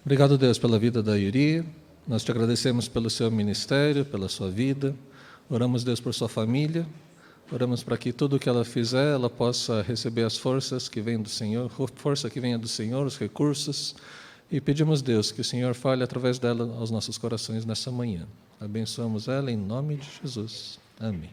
Obrigado, Deus, pela vida da Yuri. Nós te agradecemos pelo seu ministério, pela sua vida. Oramos, Deus, por sua família. Oramos para que tudo o que ela fizer, ela possa receber as forças que vêm do Senhor, força que venha do Senhor, os recursos. E pedimos, Deus, que o Senhor fale através dela aos nossos corações nessa manhã. Abençoamos ela em nome de Jesus. Amém.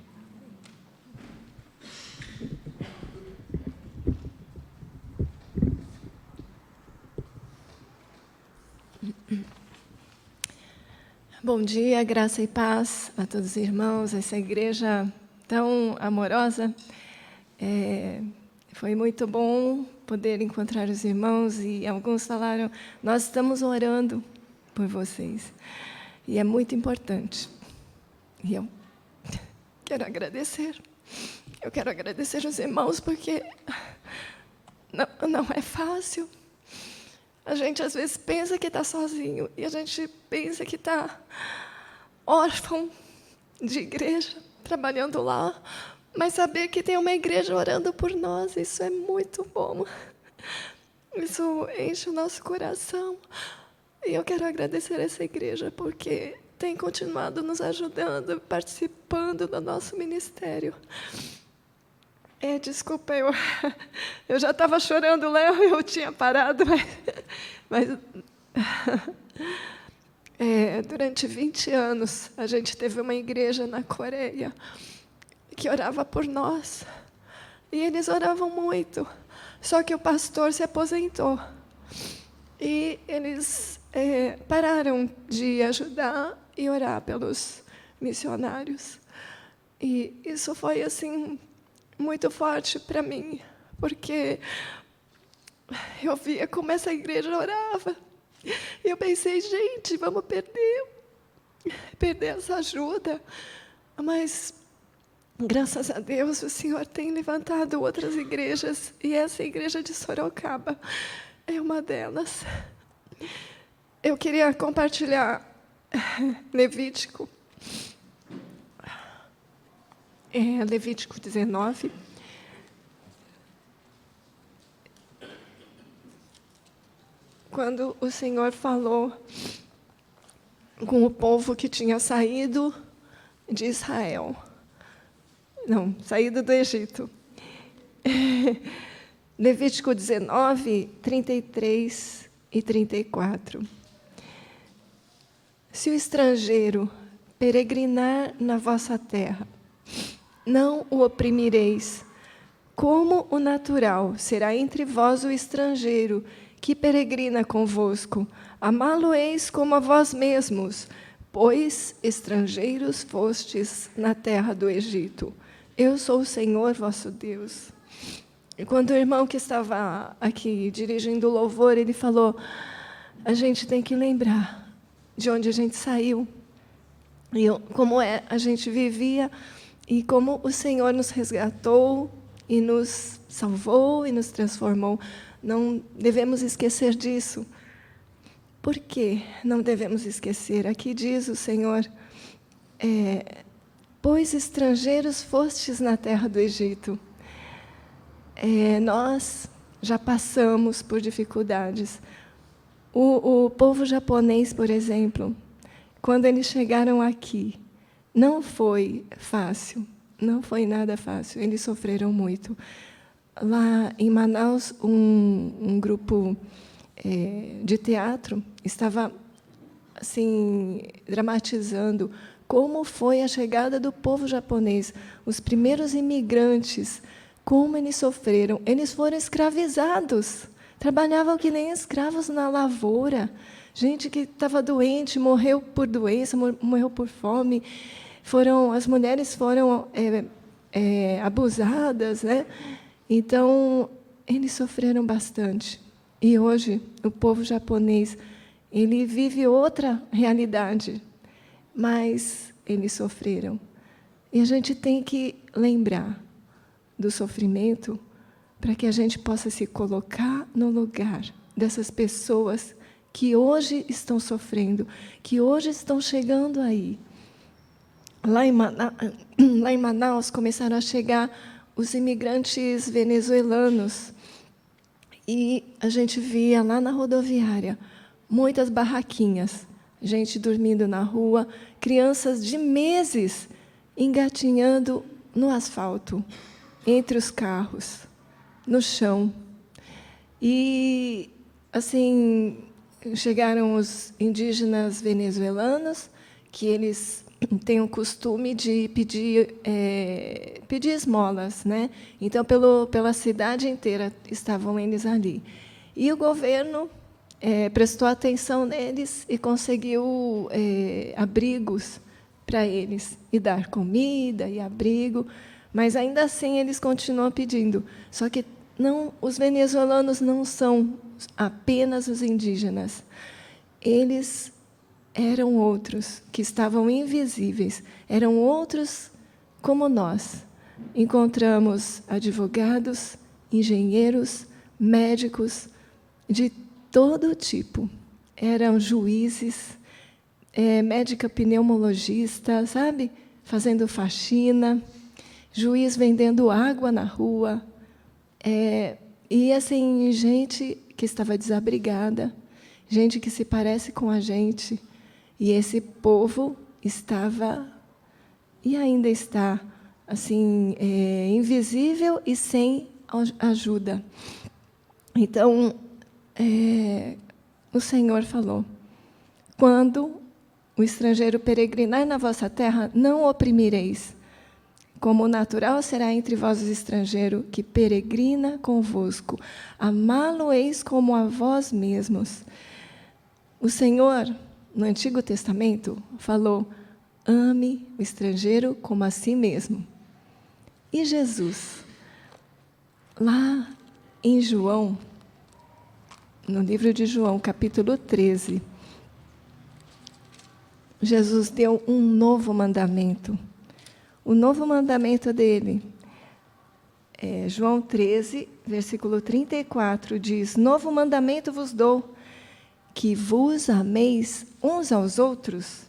Bom dia, graça e paz a todos os irmãos, essa igreja tão amorosa. Foi muito bom poder encontrar os irmãos e alguns falaram, nós estamos orando por vocês. E é muito importante. E eu quero agradecer. Eu quero agradecer os irmãos porque não é fácil. A gente, às vezes, pensa que está sozinho e a gente pensa que está órfão de igreja, trabalhando lá, mas saber que tem uma igreja orando por nós, isso é muito bom. Isso enche o nosso coração. E eu quero agradecer essa igreja porque tem continuado nos ajudando, participando do nosso ministério. Desculpa, eu já estava chorando, Léo, eu tinha parado, mas durante 20 anos, a gente teve uma igreja na Coreia que orava por nós. E eles oravam muito, só que o pastor se aposentou. E eles pararam de ajudar e orar pelos missionários. E isso foi, assim, muito forte para mim, porque eu via como essa igreja orava. E eu pensei, gente, vamos perder essa ajuda. Mas, graças a Deus, o Senhor tem levantado outras igrejas, e essa igreja de Sorocaba é uma delas. Eu queria compartilhar Levítico. Levítico 19. Quando o Senhor falou com o povo que tinha saído de Israel. Não, saído do Egito. Levítico 19, 33 e 34. Se o estrangeiro peregrinar na vossa terra, não o oprimireis, como o natural será entre vós o estrangeiro que peregrina convosco, amá-lo-eis como a vós mesmos, pois estrangeiros fostes na terra do Egito. Eu sou o Senhor vosso Deus. E quando o irmão que estava aqui dirigindo o louvor, ele falou, a gente tem que lembrar de onde a gente saiu, e como a gente vivia, e como o Senhor nos resgatou, e nos salvou, e nos transformou. Não devemos esquecer disso. Por que não devemos esquecer? Aqui diz o Senhor, pois estrangeiros fostes na terra do Egito. Nós já passamos por dificuldades. O povo japonês, por exemplo, quando eles chegaram aqui, não foi fácil, não foi nada fácil, eles sofreram muito. Lá em Manaus, um grupo de teatro estava assim, dramatizando como foi a chegada do povo japonês, os primeiros imigrantes, como eles sofreram. Eles foram escravizados, trabalhavam que nem escravos na lavoura. Gente que estava doente, morreu por doença, morreu por fome. As mulheres foram abusadas, né? Então, eles sofreram bastante. E hoje, o povo japonês, ele vive outra realidade, mas eles sofreram. E a gente tem que lembrar do sofrimento para que a gente possa se colocar no lugar dessas pessoas que hoje estão sofrendo, que hoje estão chegando aí. Lá em Manaus começaram a chegar os imigrantes venezuelanos. E a gente via lá na rodoviária muitas barraquinhas, gente dormindo na rua, crianças de meses engatinhando no asfalto, entre os carros, no chão. E, assim, chegaram os indígenas venezuelanos, que eles têm o costume de pedir esmolas, né? Então, pela cidade inteira estavam eles ali. E o governo prestou atenção neles e conseguiu abrigos para eles, e dar comida e abrigo, mas, ainda assim, eles continuam pedindo. Só que os venezuelanos não são apenas os indígenas. Eles eram outros, que estavam invisíveis, eram outros como nós. Encontramos advogados, engenheiros, médicos, de todo tipo. Eram juízes, médica pneumologista, sabe? Fazendo faxina, juiz vendendo água na rua. E, assim, gente que estava desabrigada, gente que se parece com a gente. E esse povo estava, e ainda está, assim, invisível e sem ajuda. Então, o Senhor falou: quando o estrangeiro peregrinar na vossa terra, não o oprimireis. Como natural será entre vós o estrangeiro que peregrina convosco. Amá-lo-eis como a vós mesmos. O Senhor, no Antigo Testamento, falou: ame o estrangeiro como a si mesmo. E Jesus, lá em João, no livro de João, capítulo 13, Jesus deu um novo mandamento. O novo mandamento dele, João 13, versículo 34, diz: novo mandamento vos dou, que vos ameis uns aos outros,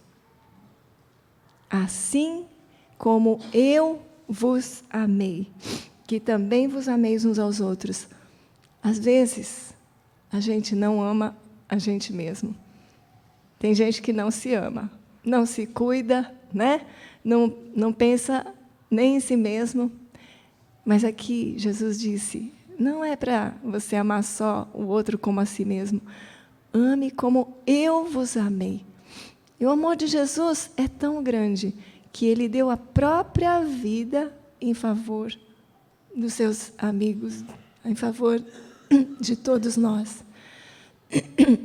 assim como eu vos amei, que também vos ameis uns aos outros. Às vezes, a gente não ama a gente mesmo. Tem gente que não se ama, não se cuida, né? Não pensa nem em si mesmo. Mas aqui Jesus disse: não é para você amar só o outro como a si mesmo. Ame como eu vos amei. E o amor de Jesus é tão grande que ele deu a própria vida em favor dos seus amigos, em favor de todos nós.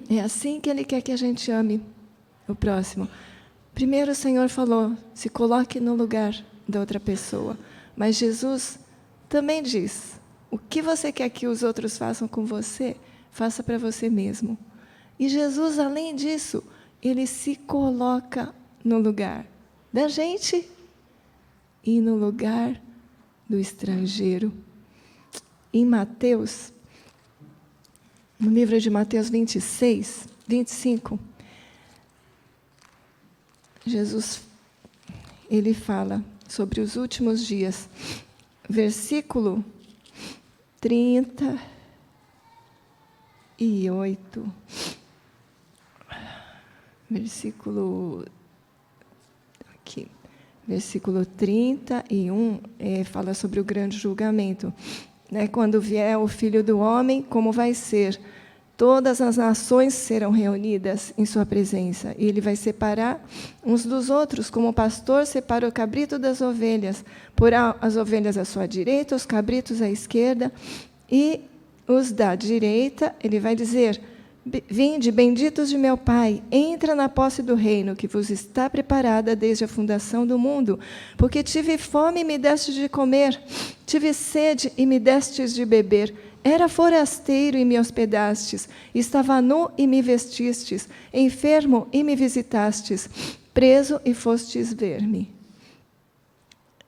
É assim que ele quer que a gente ame o próximo. Primeiro o Senhor falou: se coloque no lugar da outra pessoa. Mas Jesus também diz: o que você quer que os outros façam com você, faça para você mesmo. E Jesus, além disso, ele se coloca no lugar da gente e no lugar do estrangeiro. Em Mateus, no livro de Mateus 26, 25, Jesus, ele fala sobre os últimos dias. Versículo 38. Versículo 31, fala sobre o grande julgamento. Né? Quando vier o Filho do Homem, como vai ser? Todas as nações serão reunidas em sua presença. E ele vai separar uns dos outros, como o pastor separa o cabrito das ovelhas. Porá as ovelhas à sua direita, os cabritos à esquerda. E os da direita, ele vai dizer: vinde, benditos de meu Pai, entra na posse do reino que vos está preparada desde a fundação do mundo. Porque tive fome e me destes de comer, tive sede e me destes de beber. Era forasteiro e me hospedastes, estava nu e me vestistes, enfermo e me visitastes, preso e fostes ver-me.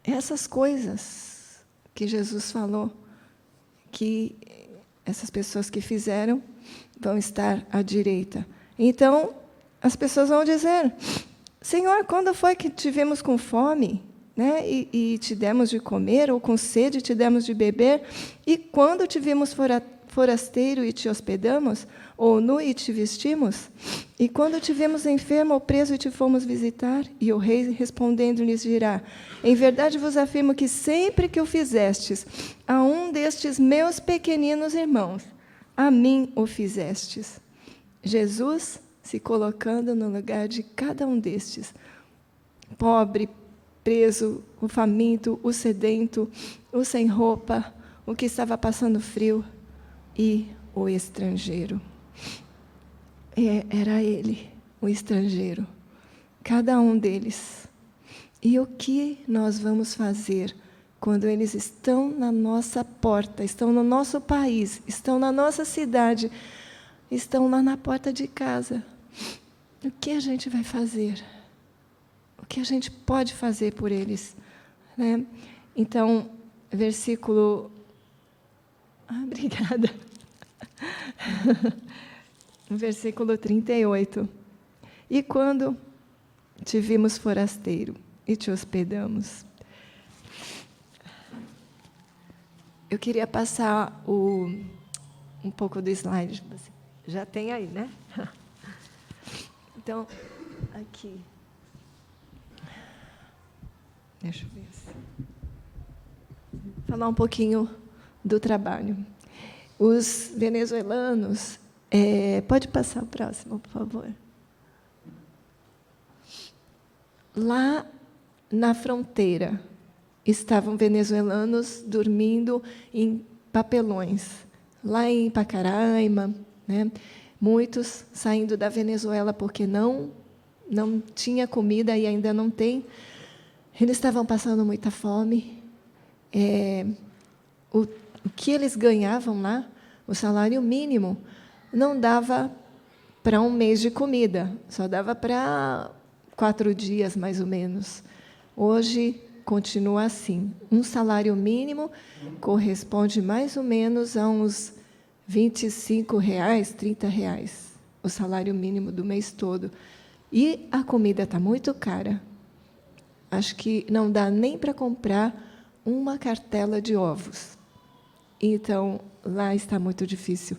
Essas coisas que Jesus falou, que essas pessoas que fizeram, vão estar à direita. Então, as pessoas vão dizer: Senhor, quando foi que te vimos com fome, né, e te demos de comer, ou com sede te demos de beber? E quando te vimos forasteiro e te hospedamos? Ou nu e te vestimos? E quando te vimos enfermo ou preso e te fomos visitar? E o rei, respondendo, lhes dirá: em verdade vos afirmo que sempre que o fizestes a um destes meus pequeninos irmãos, a mim o fizestes. Jesus se colocando no lugar de cada um destes. Pobre, preso, o faminto, o sedento, o sem roupa, o que estava passando frio e o estrangeiro. Era ele, o estrangeiro, cada um deles. E o que nós vamos fazer quando eles estão na nossa porta, estão no nosso país, estão na nossa cidade, estão lá na porta de casa? O que a gente vai fazer? O que a gente pode fazer por eles? Né? Então, versículo... obrigada. Versículo 38. E quando te vimos forasteiro e te hospedamos. Eu queria passar um pouco do slide. Já tem aí, né? Então, aqui. Deixa eu ver. Falar um pouquinho do trabalho. Os venezuelanos... pode passar o próximo, por favor. Lá na fronteira, estavam venezuelanos dormindo em papelões. Lá em Pacaraima, né? Muitos saindo da Venezuela porque não tinha comida e ainda não tem. Eles estavam passando muita fome. O que eles ganhavam lá, o salário mínimo, não dava para um mês de comida, só dava para 4 dias, mais ou menos. Hoje, continua assim. Um salário mínimo corresponde mais ou menos a uns R$25, R$30, o salário mínimo do mês todo. E a comida está muito cara. Acho que não dá nem para comprar uma cartela de ovos. Então, lá está muito difícil.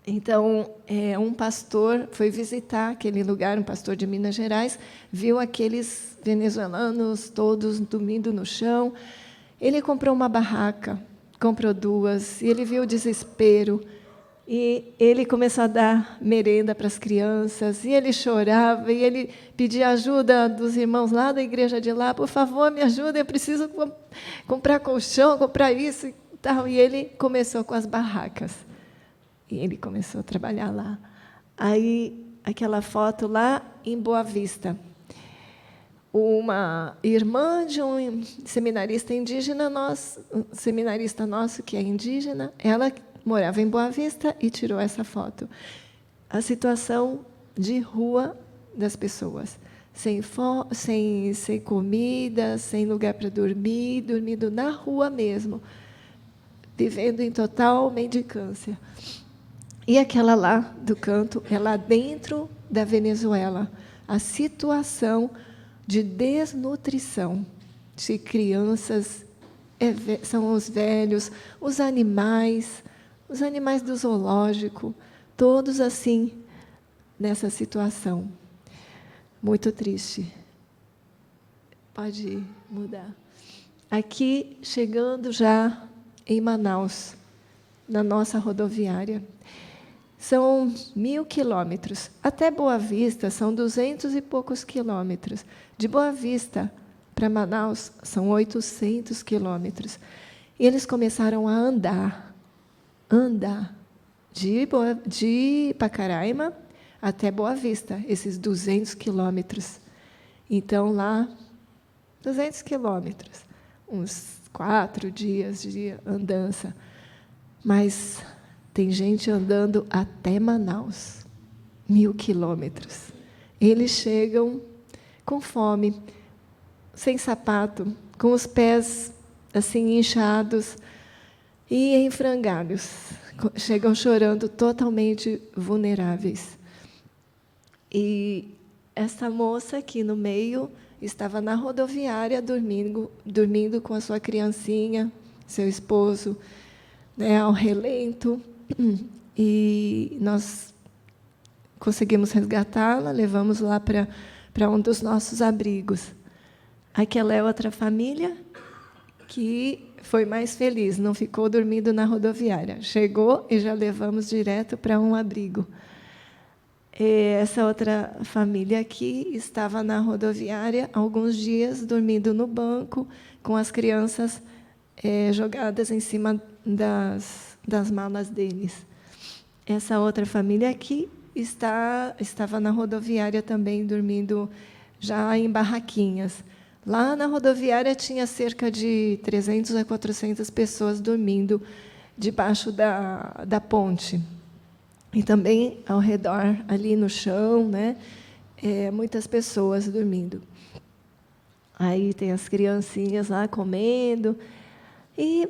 Então, um pastor foi visitar aquele lugar, um pastor de Minas Gerais, viu aqueles venezuelanos todos dormindo no chão. Ele comprou uma barraca, comprou 2, e ele viu o desespero. E ele começou a dar merenda para as crianças, e ele chorava, e ele pedia ajuda dos irmãos lá da igreja de lá: por favor, me ajudem, eu preciso comprar colchão, comprar isso e tal. E ele começou com as barracas. E ele começou a trabalhar lá. Aí, aquela foto lá em Boa Vista. Uma irmã de um seminarista indígena, seminarista nosso, que é indígena, ela morava em Boa Vista e tirou essa foto. A situação de rua das pessoas. Sem comida, sem lugar para dormir, dormindo na rua mesmo. Vivendo em total mendicância. E aquela lá do canto é lá dentro da Venezuela. A situação de desnutrição de crianças, são os velhos, os animais do zoológico, todos assim, nessa situação. Muito triste. Pode mudar. Aqui, chegando já em Manaus, na nossa rodoviária. São 1.000 quilômetros. Até Boa Vista são 200 e poucos quilômetros. De Boa Vista para Manaus são 800 quilômetros. E eles começaram a andar de Pacaraima até Boa Vista, esses 200 quilômetros. Então, lá, 200 quilômetros, uns 4 dias de andança. Mas tem gente andando até Manaus, 1.000 quilômetros. Eles chegam com fome, sem sapato, com os pés assim inchados e em frangalhos. Chegam chorando, totalmente vulneráveis. E essa moça aqui no meio estava na rodoviária dormindo com a sua criancinha, seu esposo. né, ao relento, e nós conseguimos resgatá-la, levamos lá para um dos nossos abrigos. Aquela é outra família que foi mais feliz, não ficou dormindo na rodoviária. Chegou e já levamos direto para um abrigo. E essa outra família aqui estava na rodoviária alguns dias, dormindo no banco, com as crianças jogadas em cima das malas deles. Essa outra família aqui estava na rodoviária também, dormindo já em barraquinhas. Lá na rodoviária tinha cerca de 300 a 400 pessoas dormindo debaixo da ponte. E também ao redor, ali no chão, né, muitas pessoas dormindo. Aí tem as criancinhas lá comendo. E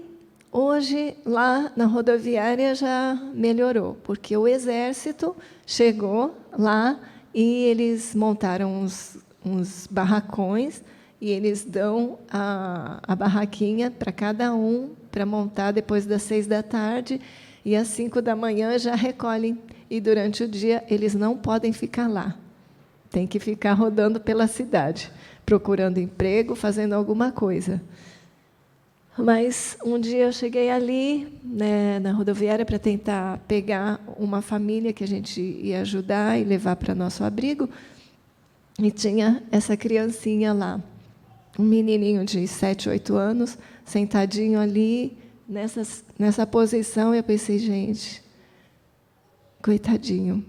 hoje, lá na rodoviária, já melhorou, porque o Exército chegou lá e eles montaram uns barracões, e eles dão a barraquinha para cada um, para montar depois das 6h, e às 5h já recolhem. E, durante o dia, eles não podem ficar lá. Tem que ficar rodando pela cidade, procurando emprego, fazendo alguma coisa. Mas, um dia, eu cheguei ali, né, na rodoviária, para tentar pegar uma família que a gente ia ajudar e levar para nosso abrigo, e tinha essa criancinha lá, um menininho de 7, 8 anos, sentadinho ali, nessa posição. Eu pensei, gente, coitadinho,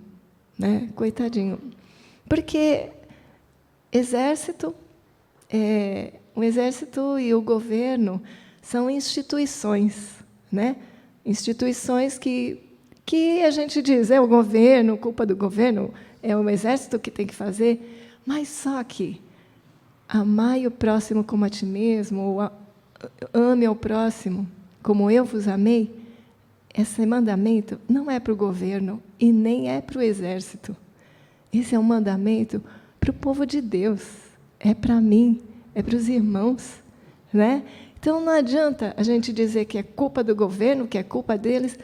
né? Coitadinho. Porque o Exército e o governo são instituições, né? Instituições que a gente diz, é o governo, culpa do governo, é o Exército que tem que fazer, mas só que amai o próximo como a ti mesmo, ou ame ao próximo como eu vos amei, esse mandamento não é para o governo e nem é para o Exército. Esse é um mandamento para o povo de Deus, é para mim, é para os irmãos, né? Então, não adianta a gente dizer que é culpa do governo, que é culpa deles.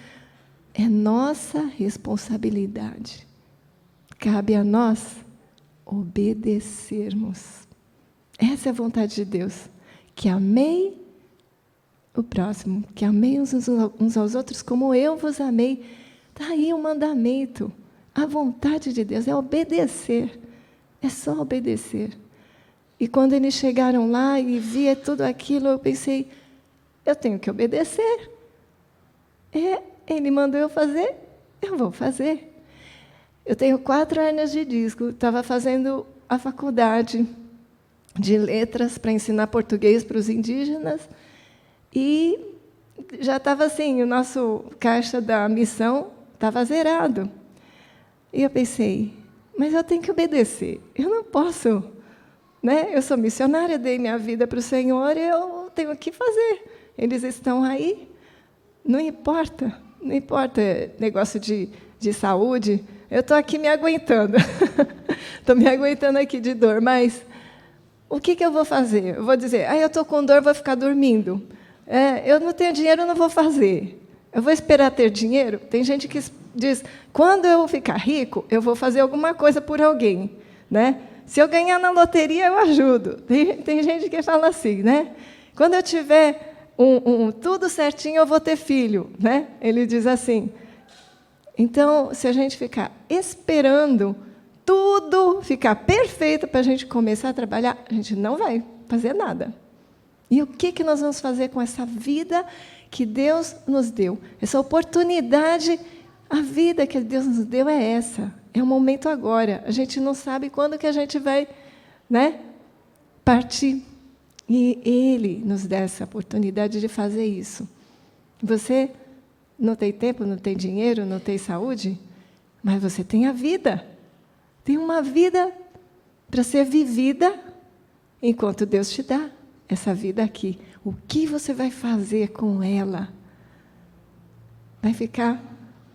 É nossa responsabilidade. Cabe a nós obedecermos. Essa é a vontade de Deus, que amei o próximo, que amei uns aos outros como eu vos amei. Está aí o mandamento. A vontade de Deus é obedecer. É só obedecer. E quando eles chegaram lá e via tudo aquilo, eu pensei, eu tenho que obedecer. Ele mandou eu fazer, eu vou fazer. Eu tenho 4 hernias de disco, estava fazendo a faculdade de letras para ensinar português para os indígenas, e já estava assim, o nosso caixa da missão estava zerado. E eu pensei, mas eu tenho que obedecer, eu não posso, né? Eu sou missionária, dei minha vida para o Senhor, e eu tenho que fazer. Eles estão aí, não importa negócio de saúde, eu estou aqui me aguentando, estou me aguentando aqui de dor, mas o que eu vou fazer? Eu vou dizer, eu estou com dor, vou ficar dormindo. Eu não tenho dinheiro, eu não vou fazer. Eu vou esperar ter dinheiro? Tem gente que diz, quando eu ficar rico, eu vou fazer alguma coisa por alguém, né? Se eu ganhar na loteria, eu ajudo. Tem gente que fala assim, né? Quando eu tiver tudo certinho, eu vou ter filho, né? Ele diz assim. Então, se a gente ficar esperando tudo ficar perfeito para a gente começar a trabalhar, a gente não vai fazer nada. E o que nós vamos fazer com essa vida que Deus nos deu? Essa oportunidade, a vida que Deus nos deu é essa. É o momento agora. A gente não sabe quando que a gente vai, né, partir. E Ele nos dá essa oportunidade de fazer isso. Você não tem tempo, não tem dinheiro, não tem saúde, mas você tem a vida. Tem uma vida para ser vivida enquanto Deus te dá essa vida aqui. O que você vai fazer com ela? Vai ficar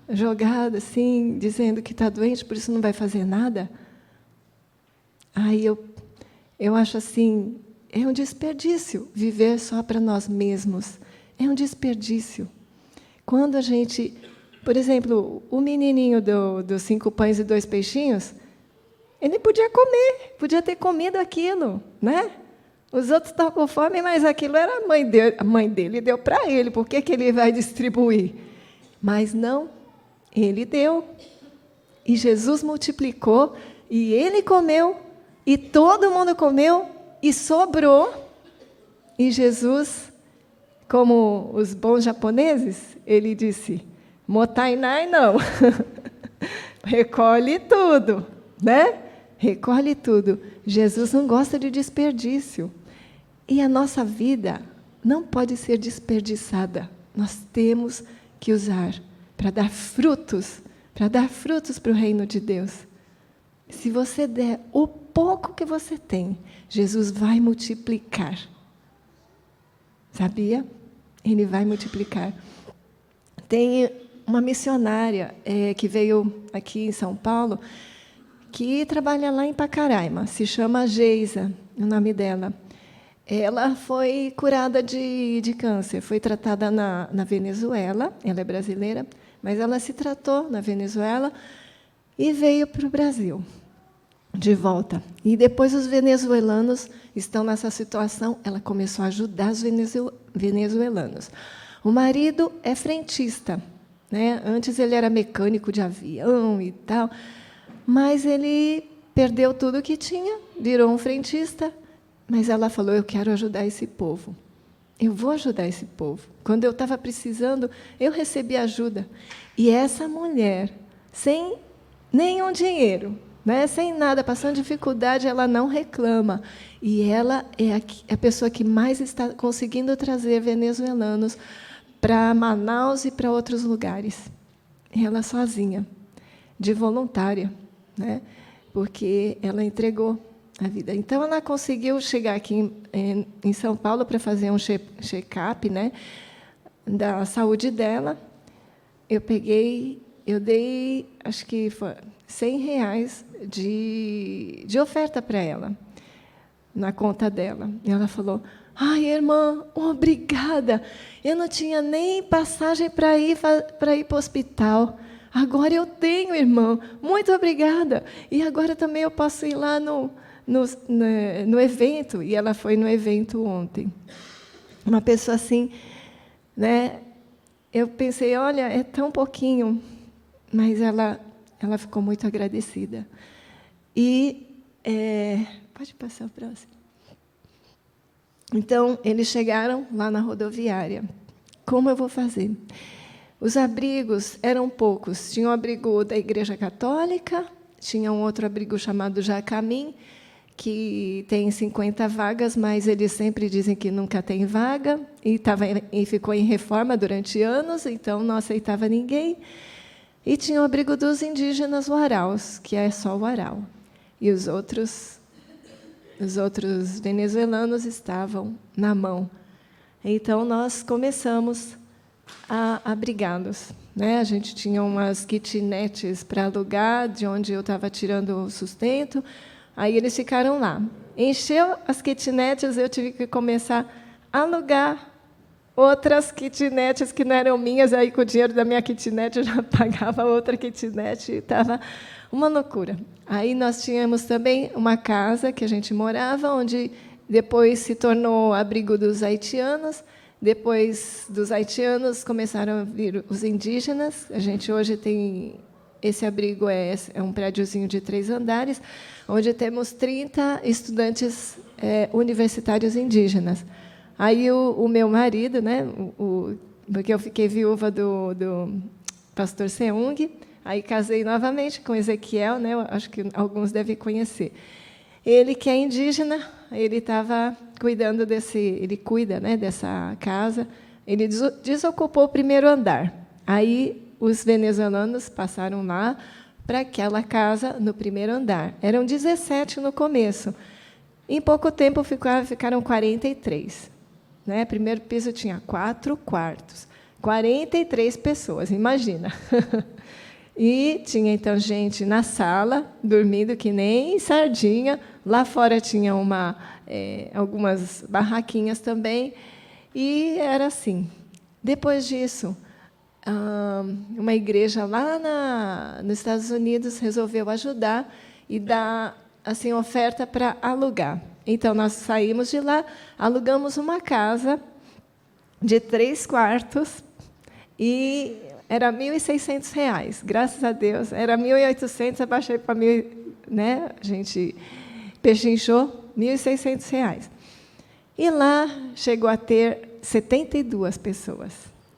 jogada assim, dizendo que está doente, por isso não vai fazer nada? Aí eu acho assim, é um desperdício viver só para nós mesmos. É um desperdício. Quando a gente... Por exemplo, o menininho dos 5 pães e 2 peixinhos, ele podia comer, podia ter comido aquilo, né? Os outros estavam com fome, mas aquilo era a mãe dele deu para ele. Por que ele vai distribuir? Mas não, ele deu. E Jesus multiplicou, e ele comeu, e todo mundo comeu, e sobrou. E Jesus, como os bons japoneses, ele disse, motainai não, recolhe tudo, né? Recolhe tudo. Jesus não gosta de desperdício. E a nossa vida não pode ser desperdiçada. Nós temos que usar para dar frutos para o reino de Deus. Se você der o pouco que você tem, Jesus vai multiplicar. Sabia? Ele vai multiplicar. Tem uma missionária que veio aqui em São Paulo, que trabalha lá em Pacaraima, se chama Geisa, o nome dela. Ela foi curada de câncer, foi tratada na Venezuela, ela é brasileira, mas ela se tratou na Venezuela e veio para o Brasil, de volta. E depois os venezuelanos estão nessa situação, ela começou a ajudar os venezuelanos. O marido é frentista, né? Antes ele era mecânico de avião e tal, mas ele perdeu tudo que tinha, virou um frentista. Mas ela falou, eu quero ajudar esse povo. Eu vou ajudar esse povo. Quando eu estava precisando, eu recebi ajuda. E essa mulher, sem nenhum dinheiro, né, sem nada, passando dificuldade, ela não reclama. E ela é a pessoa que mais está conseguindo trazer venezuelanos para Manaus e para outros lugares. E ela sozinha, de voluntária, né, porque ela entregou a vida. Então, ela conseguiu chegar aqui em São Paulo para fazer um check-up, né, da saúde dela. Eu dei, acho que foi R$100 de oferta para ela, na conta dela. E ela falou, ai, irmã, obrigada. Eu não tinha nem passagem para ir para o hospital. Agora eu tenho, irmã. Muito obrigada. E agora também eu posso ir lá no evento, e ela foi no evento ontem. Uma pessoa assim, né? Eu pensei, olha, é tão pouquinho, mas ela ficou muito agradecida. E pode passar o próximo. Então, eles chegaram lá na rodoviária. Como eu vou fazer? Os abrigos eram poucos. Tinha um abrigo da Igreja Católica, tinha um outro abrigo chamado Jacamim, que tem 50 vagas, mas eles sempre dizem que nunca tem vaga, e ficou em reforma durante anos, então não aceitava ninguém. E tinha o abrigo dos indígenas Waraus, que é só o Warau. E os outros venezuelanos estavam na mão. Então, nós começamos a abrigá-los, né? A gente tinha umas kitnets para alugar, de onde eu estava tirando o sustento. Aí eles ficaram lá. Encheu as kitnets, eu tive que começar a alugar outras kitnets que não eram minhas. Aí, com o dinheiro da minha kitnet, eu já pagava outra kitnet. Estava uma loucura. Aí nós tínhamos também uma casa que a gente morava, onde depois se tornou abrigo dos haitianos. Depois dos haitianos, começaram a vir os indígenas. A gente hoje tem... Esse abrigo é um prédiozinho de 3 andares, onde temos 30 estudantes universitários indígenas. Aí o meu marido, né, porque eu fiquei viúva do pastor Seung, aí casei novamente com Ezequiel, né, acho que alguns devem conhecer. Ele, que é indígena, ele estava cuidando ele cuida, né, dessa casa. Ele desocupou o primeiro andar. Aí os venezuelanos passaram lá para aquela casa no primeiro andar. Eram 17 no começo. Em pouco tempo ficaram 43. Né? Primeiro piso tinha 4 quartos, 43 pessoas, imagina. E tinha, então, gente na sala, dormindo que nem sardinha. Lá fora tinha algumas barraquinhas também. E era assim. Depois disso, uma igreja lá nos Estados Unidos resolveu ajudar e dar assim, oferta para alugar. Então, nós saímos de lá, alugamos uma casa de 3 quartos e era R$ 1.600. Graças a Deus. Era 1.800, abaixei para 1.000, né? A gente pechinchou, R$ 1.600. E lá chegou a ter 72 pessoas.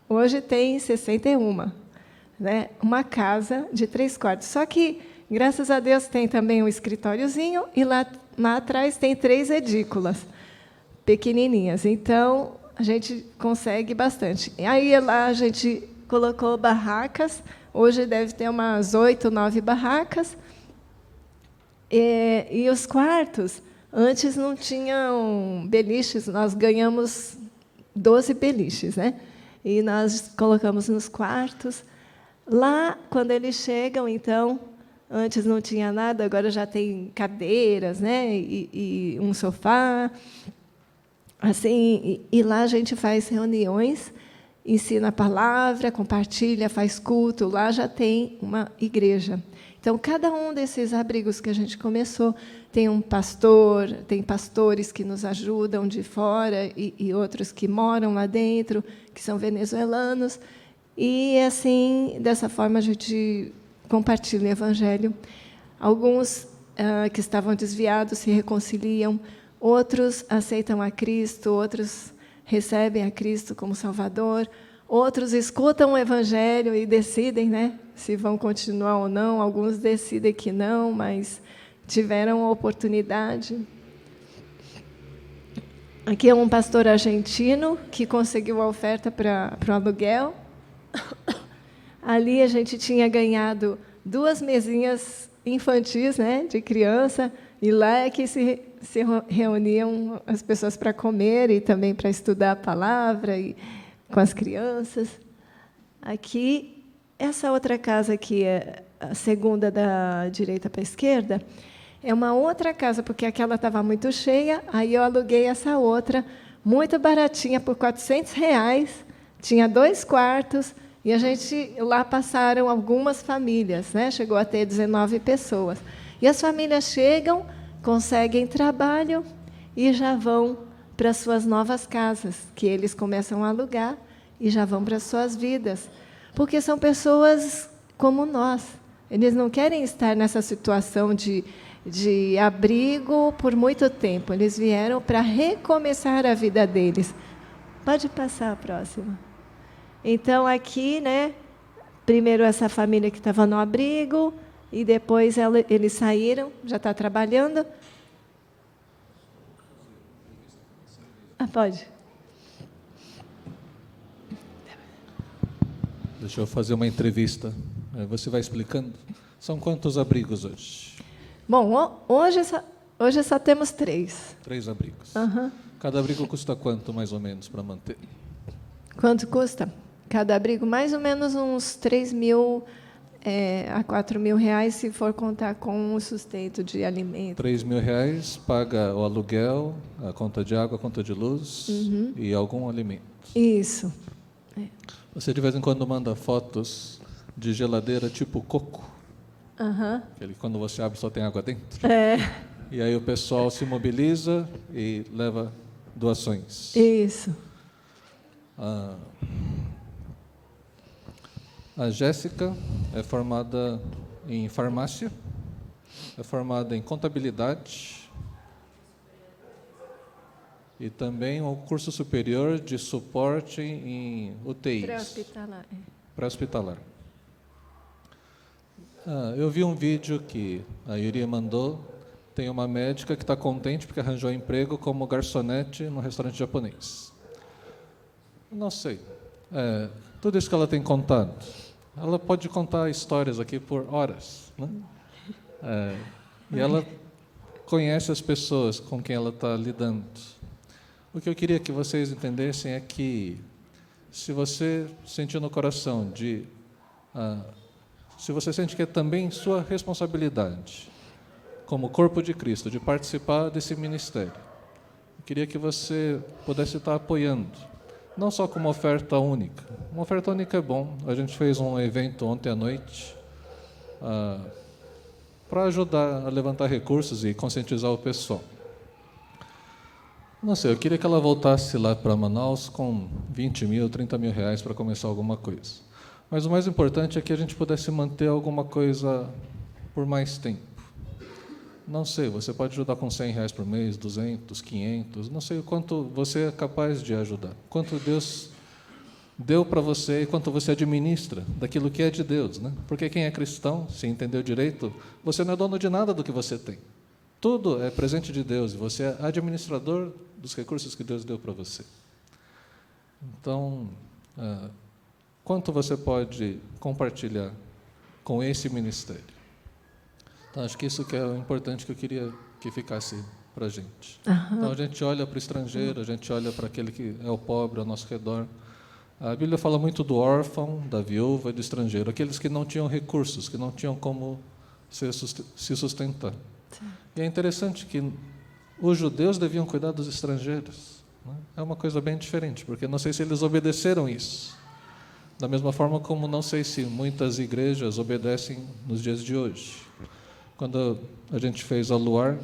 Hoje tem 61, né? Uma casa de 3 quartos. Só que, graças a Deus, tem também um escritóriozinho e lá atrás tem 3 edículas pequenininhas. Então, a gente consegue bastante. Aí lá a gente colocou barracas. Hoje deve ter umas 8, 9 barracas. E os quartos, antes não tinham beliches, nós ganhamos 12 beliches, né? E nós colocamos nos quartos. Lá, quando eles chegam, então, antes não tinha nada, agora já tem cadeiras, né? E um sofá. Assim, e lá a gente faz reuniões, ensina a palavra, compartilha, faz culto. Lá já tem uma igreja. Então, cada um desses abrigos que a gente começou tem um pastor, tem pastores que nos ajudam de fora e outros que moram lá dentro, que são venezuelanos. E, assim, dessa forma, a gente compartilha o Evangelho. Alguns que estavam desviados se reconciliam, outros aceitam a Cristo, outros recebem a Cristo como Salvador, outros escutam o Evangelho e decidem, né, se vão continuar ou não. Alguns decidem que não, mas tiveram a oportunidade. Aqui é um pastor argentino que conseguiu a oferta para o aluguel. Ali a gente tinha ganhado 2 mesinhas infantis, né, de criança, e lá é que se reuniam as pessoas para comer e também para estudar a palavra e com as crianças. Aqui, essa outra casa aqui, é a segunda da direita para a esquerda, é uma outra casa, porque aquela estava muito cheia, aí eu aluguei essa outra, muito baratinha, por R$ 400, tinha 2 quartos, e a gente lá passaram algumas famílias, né? Chegou a ter 19 pessoas. E as famílias chegam, conseguem trabalho e já vão para as suas novas casas, que eles começam a alugar e já vão para as suas vidas. Porque são pessoas como nós. Eles não querem estar nessa situação de abrigo por muito tempo. Eles vieram para recomeçar a vida deles. Pode passar a próxima. Então, aqui, né, primeiro essa família que estava no abrigo, e depois eles saíram, já está trabalhando. Pode. Deixa eu fazer uma entrevista. Você vai explicando. São quantos abrigos hoje? Bom, hoje só temos 3. 3 abrigos. Uhum. Cada abrigo custa quanto, mais ou menos, para manter? Quanto custa? Cada abrigo? Mais ou menos uns 3.000 a 4.000 reais, se for contar com o sustento de alimento. R$3.000 paga o aluguel, a conta de água, a conta de luz e algum alimento. Isso. Você de vez em quando manda fotos de geladeira tipo coco, aquele que quando você abre só tem água dentro. E aí o pessoal se mobiliza e leva doações. Isso. A Jéssica é formada em farmácia, é formada em contabilidade e também um curso superior de suporte em UTIs. Pré-hospitalar. Pré-hospitalar. Eu vi um vídeo que a Yuri mandou. Tem uma médica que está contente porque arranjou emprego como garçonete no restaurante japonês. Não sei. Tudo isso que ela tem contado. Ela pode contar histórias aqui por horas, né? E ela conhece as pessoas com quem ela está lidando. O que eu queria que vocês entendessem é que, se você sentir no coração se você sente que é também sua responsabilidade, como corpo de Cristo, de participar desse ministério, eu queria que você pudesse estar apoiando, não só como oferta única. Uma oferta única é bom. A gente fez um evento ontem à noite para ajudar a levantar recursos e conscientizar o pessoal. Não sei, eu queria que ela voltasse lá para Manaus com 20 mil, 30 mil reais para começar alguma coisa. Mas o mais importante é que a gente pudesse manter alguma coisa por mais tempo. Não sei, você pode ajudar com 100 reais por mês, 200, 500, não sei o quanto você é capaz de ajudar. Quanto Deus deu para você e quanto você administra daquilo que é de Deus, né? Porque quem é cristão, se entendeu direito, você não é dono de nada do que você tem. Tudo é presente de Deus e você é administrador dos recursos que Deus deu para você. Então, quanto você pode compartilhar com esse ministério? Então, acho que isso que é o importante que eu queria que ficasse para a gente. Então, a gente olha para o estrangeiro, a gente olha para aquele que é o pobre ao nosso redor. A Bíblia fala muito do órfão, da viúva e do estrangeiro, aqueles que não tinham recursos, que não tinham como se sustentar. Sim. E é interessante que os judeus deviam cuidar dos estrangeiros, né? É uma coisa bem diferente, porque não sei se eles obedeceram isso. Da mesma forma como não sei se muitas igrejas obedecem nos dias de hoje. Quando a gente fez a Luar,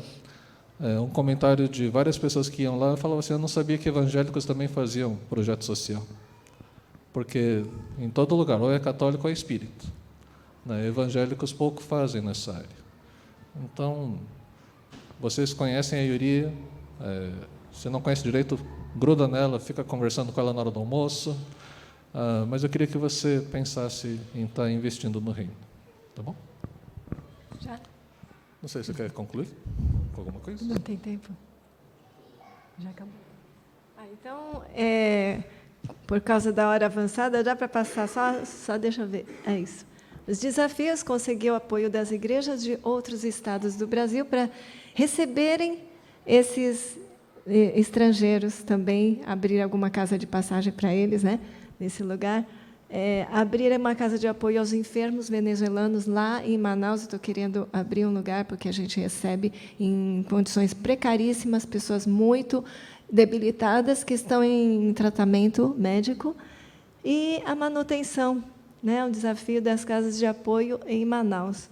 um comentário de várias pessoas que iam lá falava assim: eu não sabia que evangélicos também faziam projeto social. Porque em todo lugar, ou é católico ou é espírita, né? Evangélicos pouco fazem nessa área. Então, vocês conhecem a Iuri, se não conhece direito, gruda nela, fica conversando com ela na hora do almoço, mas eu queria que você pensasse em estar investindo no reino. Tá bom? Já? Não sei se você quer concluir com alguma coisa. Não tem tempo. Já acabou. Então, por causa da hora avançada, dá para passar, só deixa eu ver. É isso. Os desafios: conseguir o apoio das igrejas de outros estados do Brasil para receberem esses estrangeiros também, abrir alguma casa de passagem para eles, né, nesse lugar. Abrir uma casa de apoio aos enfermos venezuelanos lá em Manaus. Estou querendo abrir um lugar, porque a gente recebe em condições precaríssimas pessoas muito debilitadas que estão em tratamento médico. E a manutenção, né, o desafio das casas de apoio em Manaus.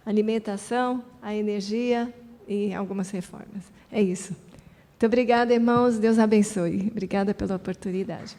Alimentação, a energia e algumas reformas. É isso. Muito obrigada, irmãos. Deus abençoe. Obrigada pela oportunidade.